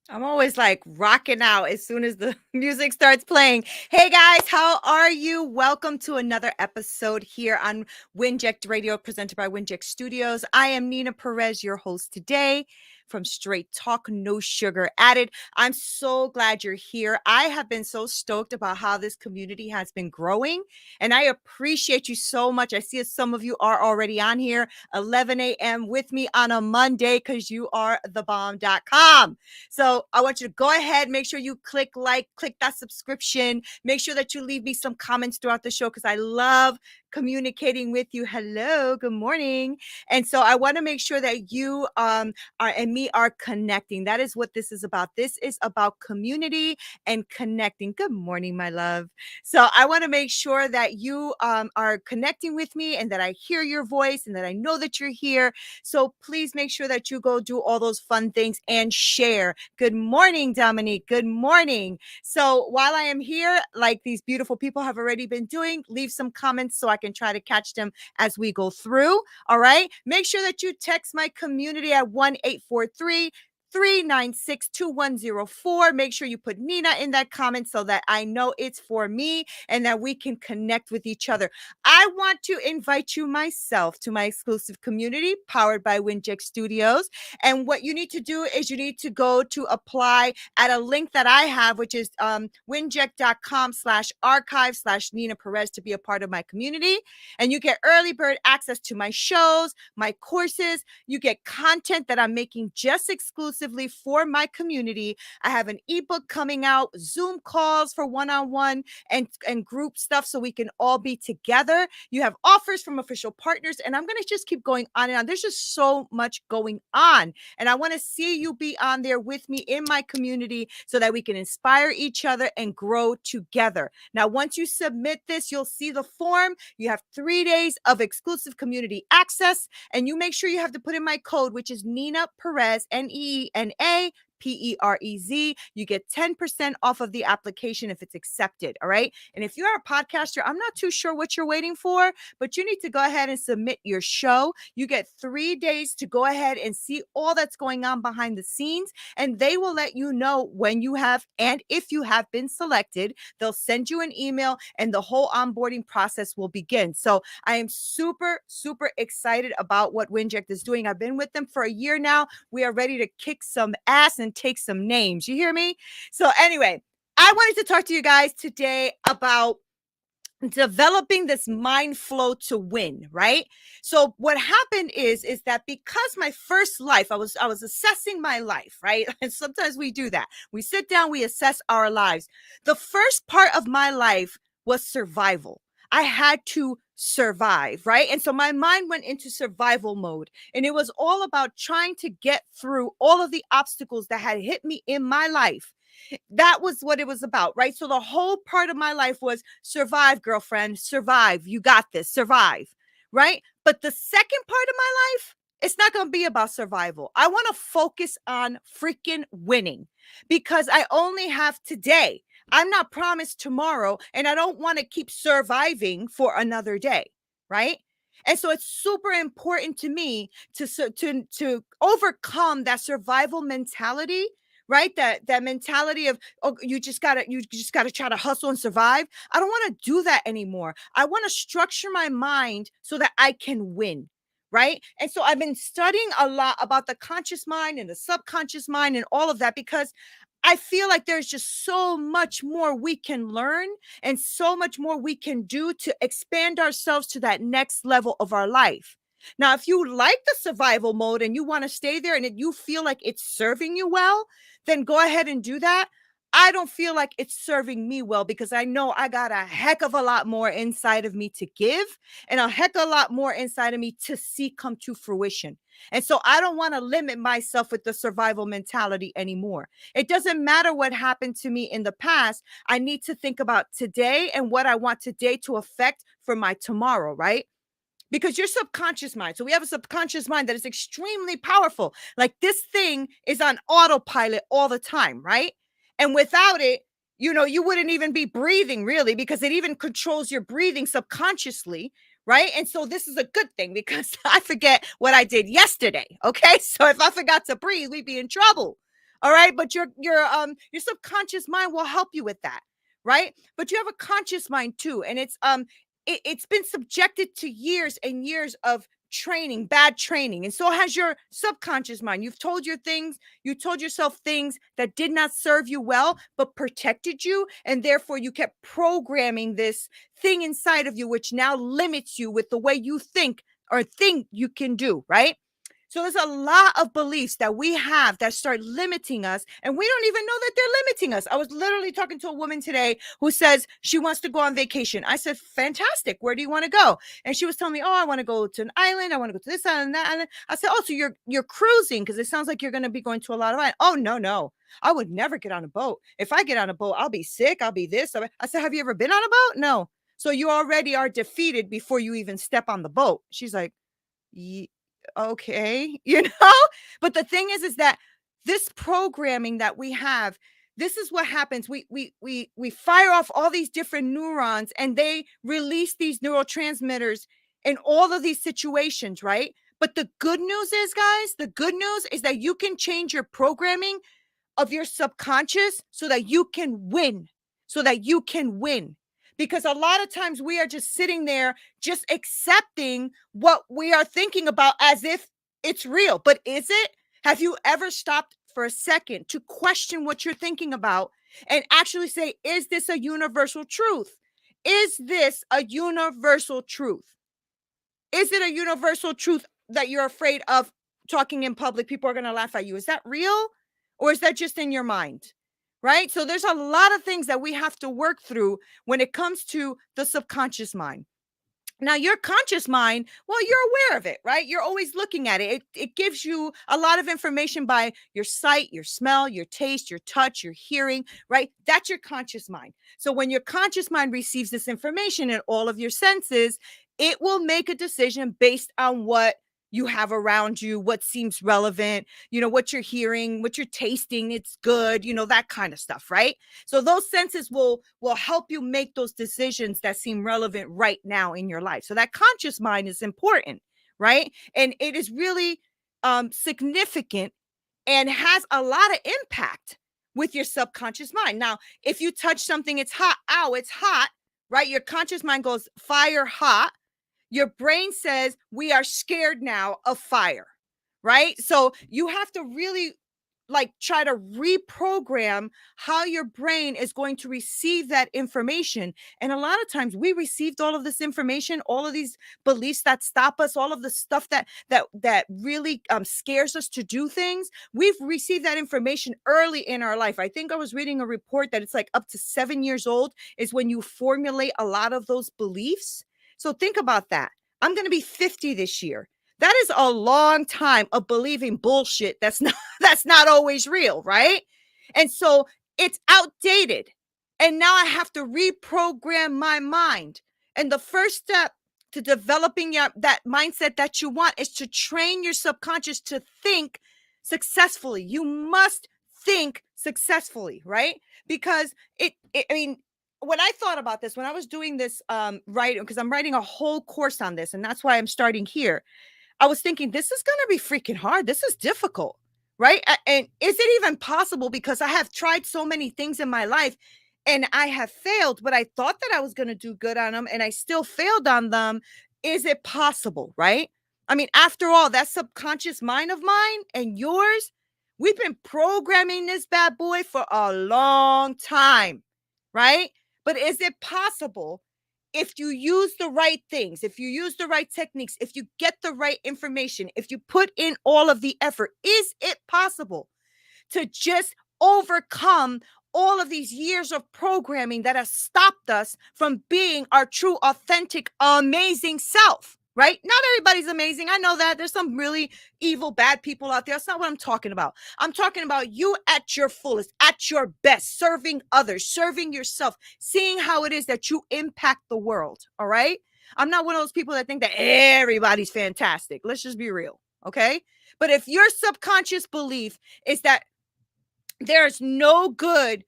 I'm always like rocking out as soon as the music starts playing. Hey guys, how are you? Welcome to another episode here on WINJECT Radio, presented by WINJECT Studios. I am Neena Perez, your host today from Straight Talk, No Sugar Added. I'm so glad you're here. I have been so stoked about how this community has been growing, and I appreciate you so much. I see some of you are already on here, 11 a.m. with me on a Monday because you are thebomb.com. So I want you to go ahead, make sure you click like, click that subscription, make sure that you leave me some comments throughout the show because I love communicating with you. Hello, good morning. And so I want to make sure that you are and me are connecting. That is what this is about. This is about community and connecting. Good morning, my love. So I want to make sure that you are connecting with me and that I hear your voice and that I know that you're here. So please make sure that you go do all those fun things and share. Good morning, Dominique. Good morning. So while I am here, like these beautiful people have already been doing, leave some comments so I can try to catch them as we go through. All right. Make sure that you text my community at 1-843 396-2104. Make sure you put Neena in that comment so that I know it's for me and that we can connect with each other. I want to invite you myself to my exclusive community powered by WINJECT Studios. And what you need to do is you need to go to apply at a link that I have, which is winject.com/archive/Neena Perez to be a part of my community. And you get early bird access to my shows, my courses. You get content that I'm making just exclusively for my community. I have an ebook coming out, Zoom calls for one-on-one and group stuff so we can all be together. You have offers from official partners, and I'm going to just keep going on and on. There's just so much going on, and I want to see you be on there with me in my community so that we can inspire each other and grow together. Now, once you submit this, you'll see the form. You have 3 days of exclusive community access, and you make sure you have to put in my code, which is Neena Perez, Neena Perez. You get 10% off of the application if it's accepted. All right. And if you are a podcaster, I'm not too sure what you're waiting for, but you need to go ahead and submit your show. You get 3 days to go ahead and see all that's going on behind the scenes, and they will let you know when you have and if you have been selected. They'll send you an email and the whole onboarding process will begin. So I am super, super excited about what WINJECT is doing. I've been with them for a year now. We are ready to kick some ass and take some names. You hear me? So anyway, I wanted to talk to you guys today about developing this mind flow to win, right? So what happened is that because my first life, I was assessing my life, right? And sometimes we do that. We sit down, we assess our lives. The first part of my life was survival. I had to survive, right? And so my mind went into survival mode, and it was all about trying to get through all of the obstacles that had hit me in my life. That was what it was about, right? So the whole part of my life was survive, girlfriend, survive. You got this, survive, right? But the second part of my life, it's not going to be about survival. I want to focus on freaking winning because I only have today. I'm not promised tomorrow, and I don't want to keep surviving for another day, right? And so it's super important to me to overcome that survival mentality, right? That mentality of, oh, you just gotta try to hustle and survive. I don't want to do that anymore. I want to structure my mind so that I can win. Right. And so I've been studying a lot about the conscious mind and the subconscious mind and all of that because I feel like there's just so much more we can learn and so much more we can do to expand ourselves to that next level of our life. Now, if you like the survival mode and you want to stay there and you feel like it's serving you well, then go ahead and do that. I don't feel like it's serving me well because I know I got a heck of a lot more inside of me to give and a heck of a lot more inside of me to see come to fruition. And so I don't want to limit myself with the survival mentality anymore. It doesn't matter what happened to me in the past. I need to think about today and what I want today to affect for my tomorrow, right? Because your subconscious mind, so we have a subconscious mind that is extremely powerful. Like this thing is on autopilot all the time, right? And without it, you wouldn't even be breathing really because it even controls your breathing subconsciously, right? And so this is a good thing because I forget what I did yesterday, okay? So if I forgot to breathe, we'd be in trouble. All right. But your subconscious mind will help you with that. Right. But you have a conscious mind too. And it's been subjected to years and years of training, bad training. And so has your subconscious mind. You told yourself things that did not serve you well, but protected you. And therefore you kept programming this thing inside of you, which now limits you with the way you think or think you can do, right? So there's a lot of beliefs that we have that start limiting us, and we don't even know that they're limiting us. I was literally talking to a woman today who says she wants to go on vacation. I said, fantastic. Where do you want to go? And she was telling me, oh, I want to go to an island. I want to go to this island, that island. I said, oh, so you're cruising, because it sounds like you're going to be going to a lot of islands. Oh, no, no. I would never get on a boat. If I get on a boat, I'll be sick. I'll be this. I said, have you ever been on a boat? No. So you already are defeated before you even step on the boat. She's like, okay, but the thing is that this programming that we have, this is what happens. We fire off all these different neurons, and they release these neurotransmitters in all of these situations, right? But the good news is, guys, the good news is that you can change your programming of your subconscious so that you can win, so that you can win. Because a lot of times we are just sitting there, just accepting what we are thinking about as if it's real. But is it? Have you ever stopped for a second to question what you're thinking about and actually say, is this a universal truth? Is this a universal truth? Is it a universal truth that you're afraid of talking in public? People are going to laugh at you. Is that real? Or is that just in your mind? Right? So there's a lot of things that we have to work through when it comes to the subconscious mind. Now, your conscious mind, well, you're aware of it, right? You're always looking at it. It gives you a lot of information by your sight, your smell, your taste, your touch, your hearing, right? That's your conscious mind. So when your conscious mind receives this information in all of your senses, it will make a decision based on what you have around you, what seems relevant, what you're hearing, what you're tasting, it's good, that kind of stuff, right? So those senses will help you make those decisions that seem relevant right now in your life. So that conscious mind is important, right? And it is really significant and has a lot of impact with your subconscious mind. Now, if you touch something, it's hot, ow, it's hot, right? Your conscious mind goes fire, hot. Your brain says, we are scared now of fire, right? So you have to really try to reprogram how your brain is going to receive that information. And a lot of times we received all of this information, all of these beliefs that stop us, all of the stuff that really scares us to do things. We've received that information early in our life. I think I was reading a report that it's like up to 7 years old is when you formulate a lot of those beliefs. So think about that. I'm going to be 50 this year. That is a long time of believing bullshit that's not always real, right? And so it's outdated. And now I have to reprogram my mind. And the first step to developing that mindset that you want is to train your subconscious to think successfully. You must think successfully, right? Because when I thought about this, when I was doing this writing, because I'm writing a whole course on this, and that's why I'm starting here, I was thinking, this is going to be freaking hard. This is difficult, right? And is it even possible? Because I have tried so many things in my life and I have failed, but I thought that I was going to do good on them and I still failed on them. Is it possible, right? I mean, after all, that subconscious mind of mine and yours, we've been programming this bad boy for a long time, right? But is it possible if you use the right things, if you use the right techniques, if you get the right information, if you put in all of the effort, is it possible to just overcome all of these years of programming that has stopped us from being our true, authentic, amazing self? Right? Not everybody's amazing. I know that there's some really evil, bad people out there. That's not what I'm talking about. I'm talking about you at your fullest, at your best, serving others, serving yourself, seeing how it is that you impact the world. All right. I'm not one of those people that think that everybody's fantastic. Let's just be real. Okay. But if your subconscious belief is that there's no good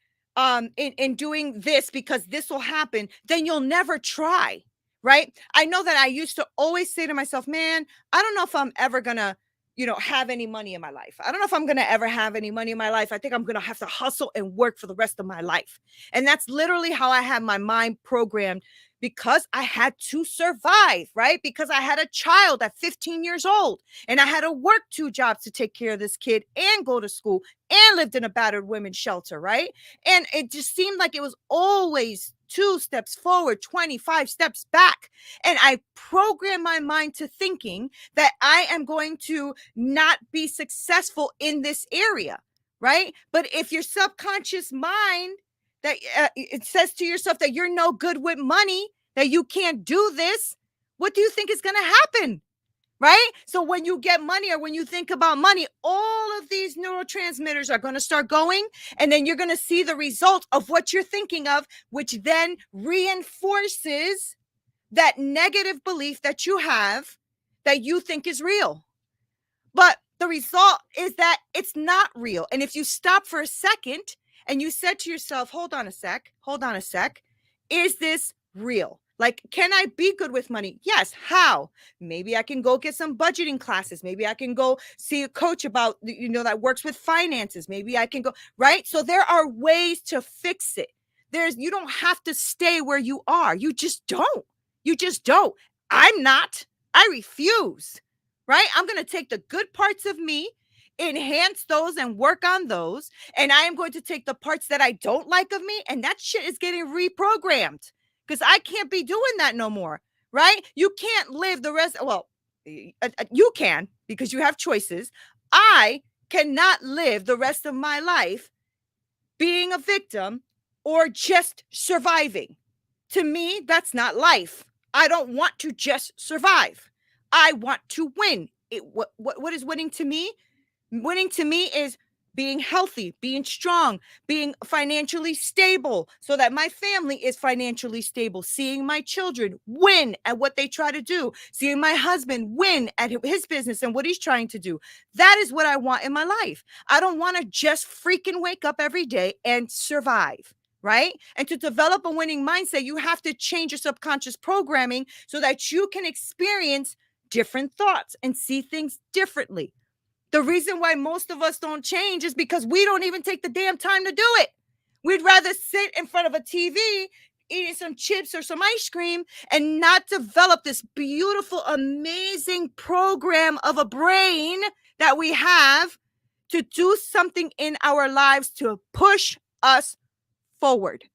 in doing this because this will happen, then you'll never try. Right? I know that I used to always say to myself, man, I don't know if I'm ever going to, have any money in my life. I don't know if I'm going to ever have any money in my life. I think I'm going to have to hustle and work for the rest of my life. And that's literally how I have my mind programmed, because I had to survive, right? Because I had a child at 15 years old and I had to work 2 jobs to take care of this kid and go to school and lived in a battered women's shelter, right? And it just seemed like it was always 2 steps forward, 25 steps back. And I programmed my mind to thinking that I am going to not be successful in this area, right? But if your subconscious mind that it says to yourself that you're no good with money, that you can't do this, what do you think is going to happen? Right? So when you get money, or when you think about money, all of these neurotransmitters are going to start going, and then you're going to see the result of what you're thinking of, which then reinforces that negative belief that you have that you think is real. But the result is that it's not real. And if you stop for a second and you said to yourself, hold on a sec, is this real? Like, can I be good with money? Yes. How? Maybe I can go get some budgeting classes. Maybe I can go see a coach about, that works with finances. Maybe I can go, right? So there are ways to fix it. You don't have to stay where you are. You just don't. I refuse, right? I'm going to take the good parts of me, enhance those and work on those. And I am going to take the parts that I don't like of me, and that shit is getting reprogrammed, because I can't be doing that no more, right? You can't live the rest. Well, you can, because you have choices. I cannot live the rest of my life being a victim or just surviving. To me, that's not life. I don't want to just survive. I want to win. What is winning to me? Winning to me is being healthy, being strong, being financially stable so that my family is financially stable, seeing my children win at what they try to do, seeing my husband win at his business and what he's trying to do. That is what I want in my life. I don't want to just freaking wake up every day and survive, right? And to develop a winning mindset, you have to change your subconscious programming so that you can experience different thoughts and see things differently. The reason why most of us don't change is because we don't even take the damn time to do it. We'd rather sit in front of a TV, eating some chips or some ice cream, and not develop this beautiful, amazing program of a brain that we have to do something in our lives to push us forward.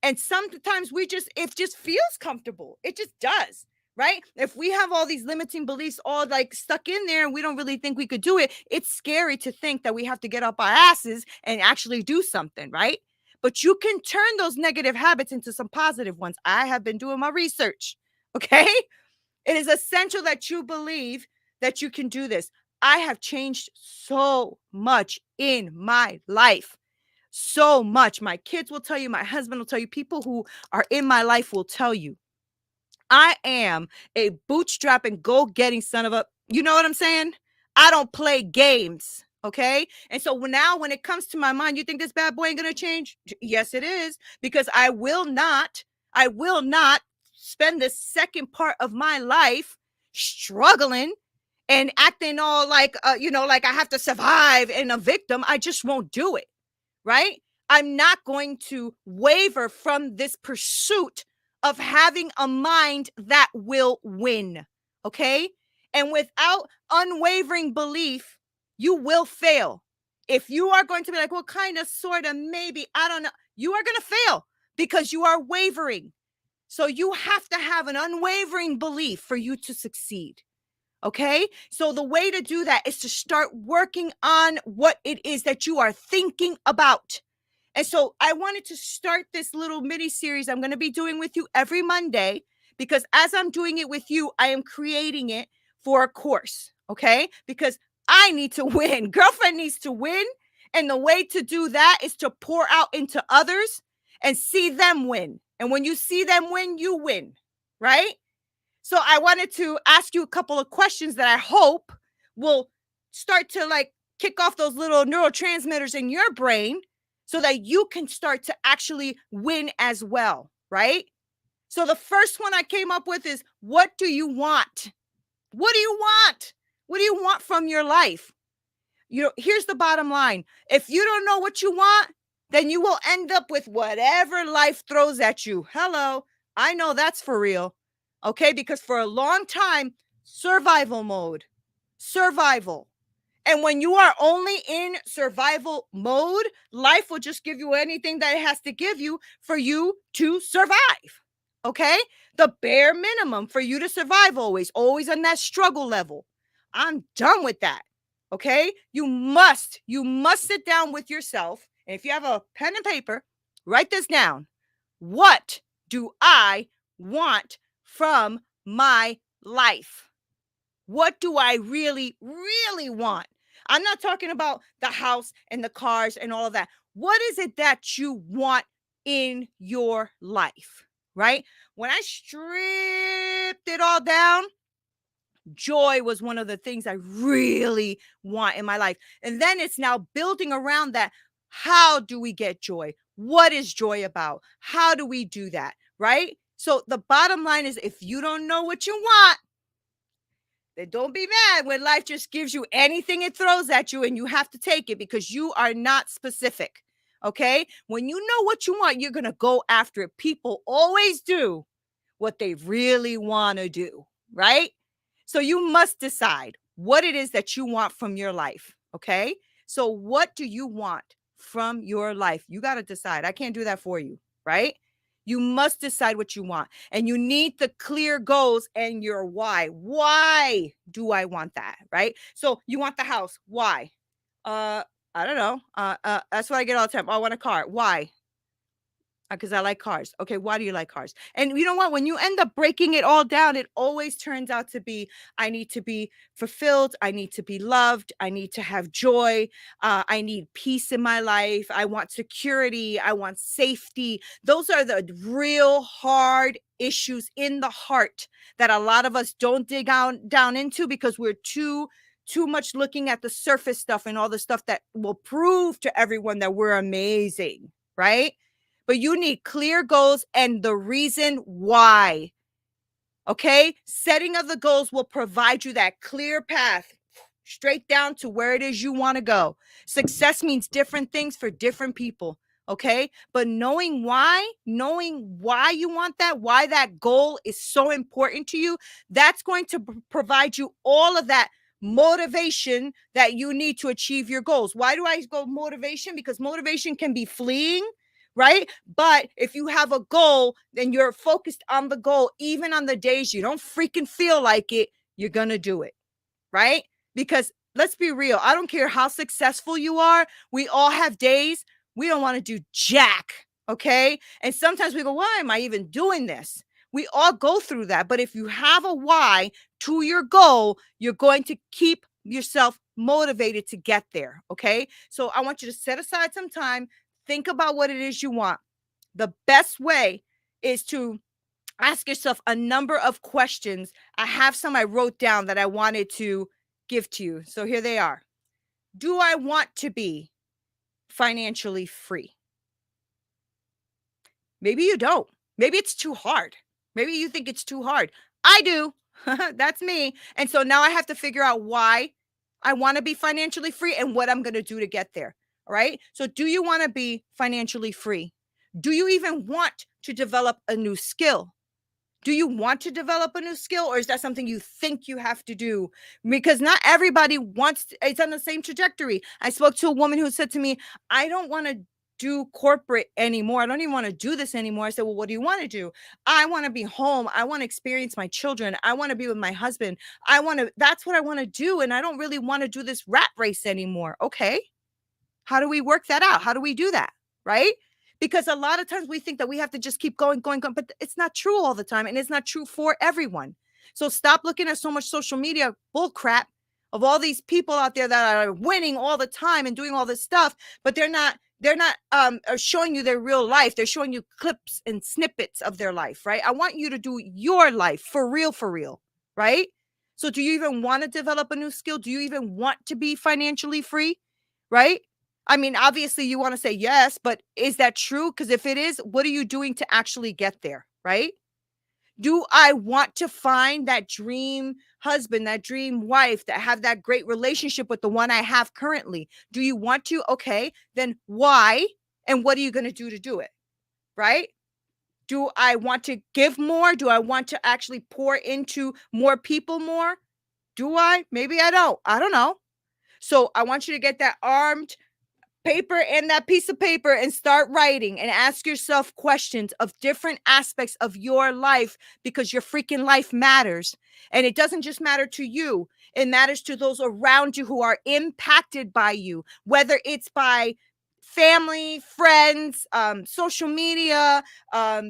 And sometimes it just feels comfortable. It just does. Right? If we have all these limiting beliefs all like stuck in there and we don't really think we could do it, it's scary to think that we have to get up our asses and actually do something, right? But you can turn those negative habits into some positive ones. I have been doing my research, okay? It is essential that you believe that you can do this. I have changed so much in my life. So much. My kids will tell you, my husband will tell you, people who are in my life will tell you. I am a bootstrapping, go-getting son of a, you know what I'm saying? I don't play games, okay? And so now when it comes to my mind, you think this bad boy ain't gonna change? Yes, it is, because I will not spend the second part of my life struggling and acting all like, like I have to survive and a victim. I just won't do it, right? I'm not going to waver from this pursuit of having a mind that will win, okay? And without unwavering belief, you will fail. If you are going to be like, well, kind of, sort of, maybe, I don't know, you are going to fail because you are wavering. So you have to have an unwavering belief for you to succeed, okay? So the way to do that is to start working on what it is that you are thinking about. And so I wanted to start this little mini series I'm going to be doing with you every Monday, because as I'm doing it with you, I am creating it for a course, okay? Because I need to win. Girlfriend needs to win. And the way to do that is to pour out into others and see them win. And when you see them win, you win, right? So I wanted to ask you a couple of questions that I hope will start to like kick off those little neurotransmitters in your brain, so that you can start to actually win as well, right? So the first one I came up with is, what do you want? What do you want? What do you want from your life? Here's the bottom line. If you don't know what you want, then you will end up with whatever life throws at you. Hello. I know that's for real. Okay? Because for a long time, survival mode, survival. And when you are only in survival mode, life will just give you anything that it has to give you for you to survive. Okay? The bare minimum for you to survive always on that struggle level. I'm done with that. Okay? You must sit down with yourself. And if you have a pen and paper, write this down. What do I want from my life? What do I really, really want? I'm not talking about the house and the cars and all of that. What is it that you want in your life? Right? When I stripped it all down, joy was one of the things I really want in my life. And then it's now building around that. How do we get joy? What is joy about? How do we do that? Right? So the bottom line is, if you don't know what you want, then don't be mad when life just gives you anything it throws at you and you have to take it because you are not specific. Okay? When you know what you want, you're going to go after it. People always do what they really want to do, right? So you must decide what it is that you want from your life. Okay? So what do you want from your life? You got to decide. I can't do that for you, right? You must decide what you want, and you need the clear goals and your why. Why do I want that? Right? So you want the house. Why? I don't know. That's what I get all the time. Oh, I want a car. Why? Because I like cars. Okay, why do you like cars? And you know what? When you end up breaking it all down, it always turns out to be, I need to be fulfilled. I need to be loved. I need to have joy. I need peace in my life. I want security. I want safety. Those are the real hard issues in the heart that a lot of us don't dig down into because we're too much looking at the surface stuff and all the stuff that will prove to everyone that we're amazing, right? But you need clear goals and the reason why. Okay? Setting of the goals will provide you that clear path straight down to where it is you want to go. Success means different things for different people. Okay? But knowing why you want that, why that goal is so important to you, that's going to provide you all of that motivation that you need to achieve your goals. Why do I go motivation? Because motivation can be fleeing, right? But if you have a goal, then you're focused on the goal. Even on the days you don't freaking feel like it, you're going to do it, right? Because let's be real. I don't care how successful you are. We all have days we don't want to do jack, okay? And sometimes we go, why am I even doing this? We all go through that. But if you have a why to your goal, you're going to keep yourself motivated to get there, okay? So I want you to set aside some time. Think about what it is you want. The best way is to ask yourself a number of questions. I have some I wrote down that I wanted to give to you. So here they are. Do I want to be financially free? Maybe you don't. Maybe it's too hard. Maybe you think it's too hard. I do. That's me. And so now I have to figure out why I want to be financially free and what I'm going to do to get there. All right. So do you want to be financially free? Do you even want to develop a new skill? Do you want to develop a new skill, or is that something you think you have to do? Because not everybody wants to, it's on the same trajectory. I spoke to a woman who said to me, I don't want to do corporate anymore. I don't even want to do this anymore. I said, well, what do you want to do? I want to be home. I want to experience my children. I want to be with my husband. That's what I want to do. And I don't really want to do this rat race anymore. Okay. How do we work that out? How do we do that? Right? Because a lot of times we think that we have to just keep going, but it's not true all the time. And it's not true for everyone. So stop looking at so much social media bull crap of all these people out there that are winning all the time and doing all this stuff, but they're not showing you their real life. They're showing you clips and snippets of their life, right? I want you to do your life for real, right? So do you even want to develop a new skill? Do you even want to be financially free, right? I mean, obviously you want to say yes, but is that true? Because if it is, what are you doing to actually get there, right? Do I want to find that dream husband, that dream wife, that have that great relationship with the one I have currently? Do you want to? Okay, then why? And what are you going to do it? Right? Do I want to give more? Do I want to actually pour into more people more? Do I? Maybe I don't. I don't know. So I want you to get that armed paper and that piece of paper and start writing and ask yourself questions of different aspects of your life, because your freaking life matters. And it doesn't just matter to you, it matters to those around you who are impacted by you, whether it's by family, friends, social media,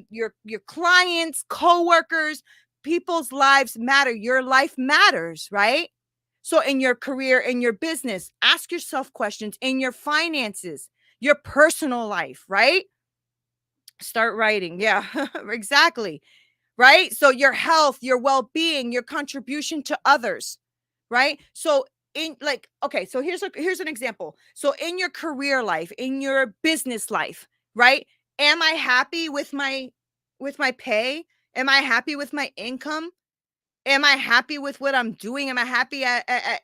your clients, coworkers. People's lives matter. Your life matters, right? So in your career, in your business, ask yourself questions. In your finances, your personal life, right? Start writing. Yeah, exactly. Right? So your health, your well-being, your contribution to others, right? So in like, okay, so here's an example. So in your career life, in your business life, right? Am I happy with my pay? Am I happy with my income? Am I happy with what I'm doing? Am I happy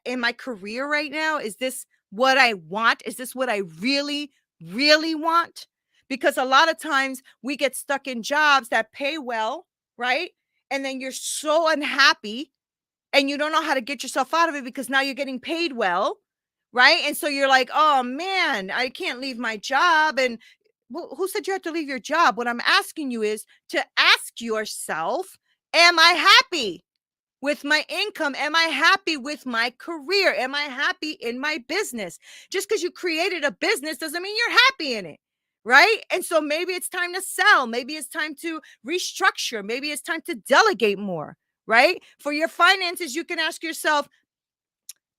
in my career right now? Is this what I want? Is this what I really, really want? Because a lot of times we get stuck in jobs that pay well, right? And then you're so unhappy and you don't know how to get yourself out of it because now you're getting paid well, right? And so you're like, oh man, I can't leave my job. And well, who said you have to leave your job? What I'm asking you is to ask yourself, am I happy with my income? Am I happy with my career? Am I happy in my business? Just because you created a business doesn't mean you're happy in it. Right. And so maybe it's time to sell. Maybe it's time to restructure. Maybe it's time to delegate more. Right. For your finances, you can ask yourself,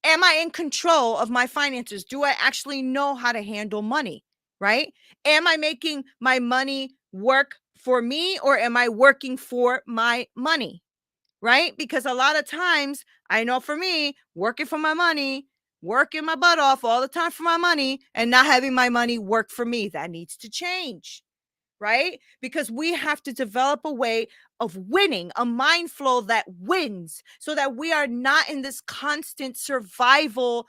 am I in control of my finances? Do I actually know how to handle money? Right. Am I making my money work for me, or am I working for my money? Right? Because a lot of times, I know for me, working for my money, working my butt off all the time for my money, and not having my money work for me, that needs to change. Right? Because we have to develop a way of winning, a mind flow that wins, so that we are not in this constant survival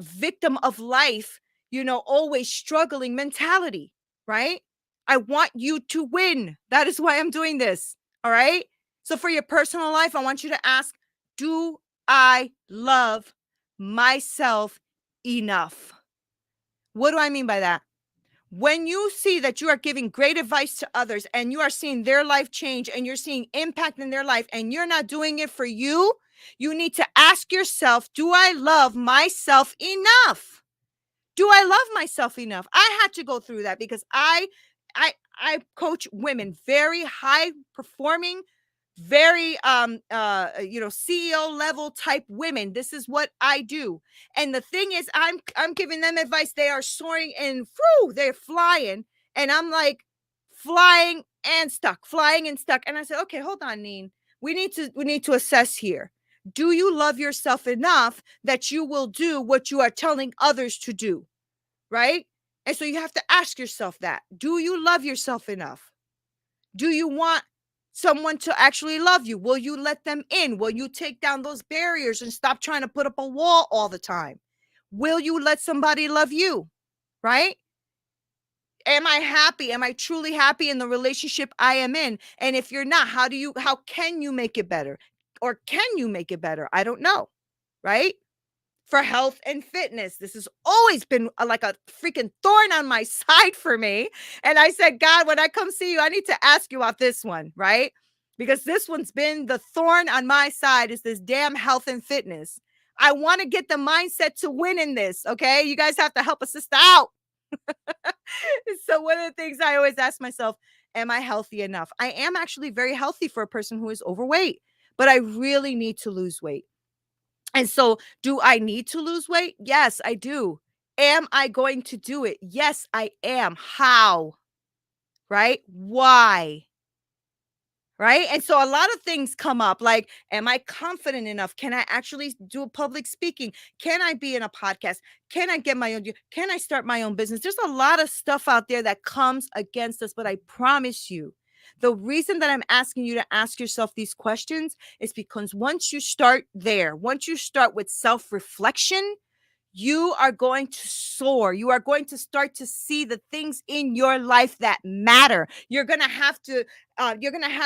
victim of life, always struggling mentality, right? I want you to win. That is why I'm doing this. All right. So for your personal life, I want you to ask, do I love myself enough? What do I mean by that? When you see that you are giving great advice to others and you are seeing their life change and you're seeing impact in their life and you're not doing it for you, you need to ask yourself, do I love myself enough? Do I love myself enough? I had to go through that because I coach women, very high performing, very CEO level type women. This is what I do. And the thing is, I'm giving them advice. They are soaring and they're flying, and I'm like flying and stuck, flying and stuck. And I said, okay, hold on, Neen. We need to assess here. Do you love yourself enough that you will do what you are telling others to do? Right? And so you have to ask yourself that. Do you love yourself enough? Do you want someone to actually love you? Will you let them in? Will you take down those barriers and stop trying to put up a wall all the time? Will you let somebody love you? Right? Am I happy? Am I truly happy in the relationship I am in? And if you're not, how can you make it better? Or can you make it better? I don't know. Right? For health and fitness. This has always been like a freaking thorn on my side for me. And I said, God, when I come see you, I need to ask you about this one, right? Because this one's been the thorn on my side, is this damn health and fitness. I want to get the mindset to win in this. Okay. You guys have to help a sister out. So one of the things I always ask myself, am I healthy enough? I am actually very healthy for a person who is overweight, but I really need to lose weight. And so, do I need to lose weight? Yes, I do. Am I going to do it? Yes, I am. How? Right? Why? Right? And so a lot of things come up like, am I confident enough? Can I actually do public speaking? Can I be in a podcast? Can I get my own? Can I start my own business? There's a lot of stuff out there that comes against us, but I promise you The reason that I'm asking you to ask yourself these questions is because once you start there, once you start with self-reflection, you are going to soar. You are going to start to see the things in your life that matter. You're going to have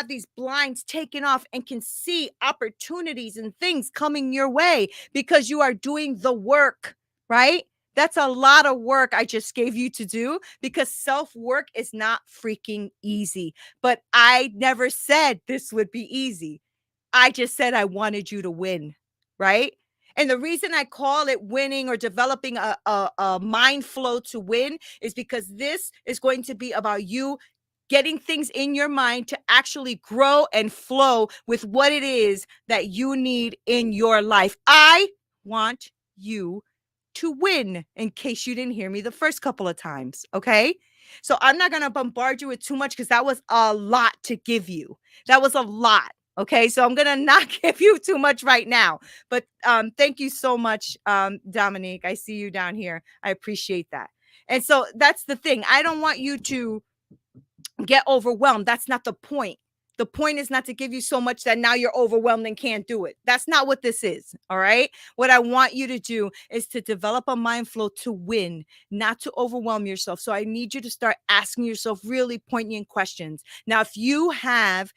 these blinds taken off and can see opportunities and things coming your way because you are doing the work, right? That's a lot of work I just gave you to do because self-work is not freaking easy. But I never said this would be easy. I just said I wanted you to win, right? And the reason I call it winning or developing a mind flow to win is because this is going to be about you getting things in your mind to actually grow and flow with what it is that you need in your life. I want you to win, in case you didn't hear me the first couple of times, okay? So I'm not going to bombard you with too much because that was a lot to give you. That was a lot. Okay, so I'm gonna not give you too much right now, but thank you so much, Dominique. I see you down here. I appreciate that. And so that's the thing. I don't want you to get overwhelmed. That's not the point. The point is not to give you so much that now you're overwhelmed and can't do it. That's not what this is. All right. What I want you to do is to develop a mind flow to win, not to overwhelm yourself. So I need you to start asking yourself really poignant questions. Now, if you have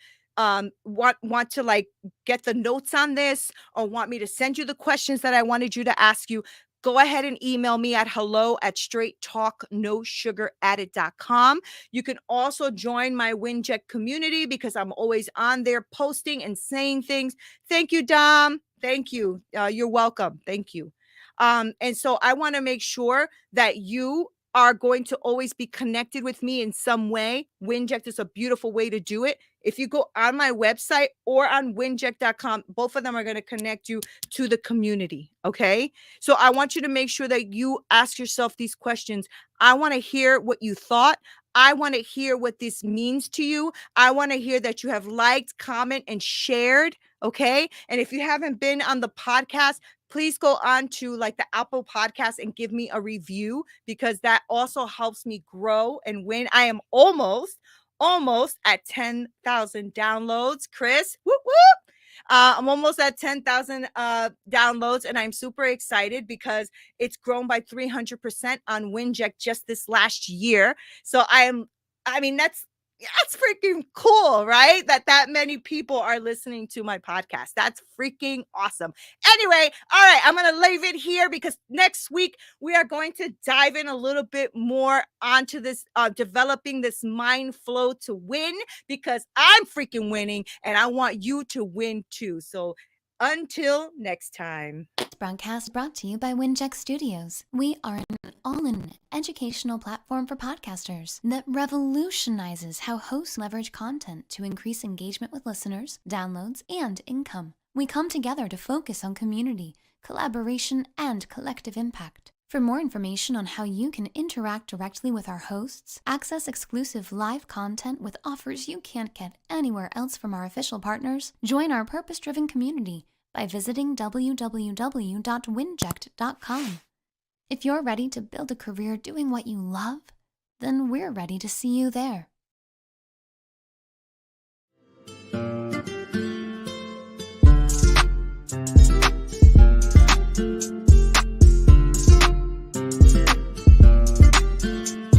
want to like get the notes on this or want me to send you the questions that I wanted you to ask you, go ahead and email me at hello@straighttalknosugaradded.com. You can also join my WINJECT community because I'm always on there posting and saying things. Thank you, Dom. Thank you. You're welcome. Thank you. And so I want to make sure that you are going to always be connected with me in some way. WINJECT is a beautiful way to do it. If you go on my website or on winject.com, both of them are going to connect you to the community. Okay. So I want you to make sure that you ask yourself these questions. I want to hear what you thought. I want to hear what this means to you. I want to hear that you have liked, comment, and shared. Okay. And if you haven't been on the podcast, please go on to like the Apple podcast and give me a review because that also helps me grow and win. I am almost at 10,000 downloads. Chris, whoop, whoop. I'm almost at 10,000 downloads, and I'm super excited because it's grown by 300% on WINJECT just this last year. So that's freaking cool, right? That many people are listening to my podcast. That's freaking awesome. Anyway, all right, I'm going to leave it here because next week we are going to dive in a little bit more onto this, developing this mind flow to win because I'm freaking winning and I want you to win too. So until next time. Broadcast brought to you by WINJECT Studios. We are an all-in educational platform for podcasters that revolutionizes how hosts leverage content to increase engagement with listeners, downloads, and income. We come together to focus on community, collaboration, and collective impact. For more information on how you can interact directly with our hosts, access exclusive live content with offers you can't get anywhere else from our official partners, join our purpose-driven community by visiting www.winject.com. If you're ready to build a career doing what you love, then we're ready to see you there.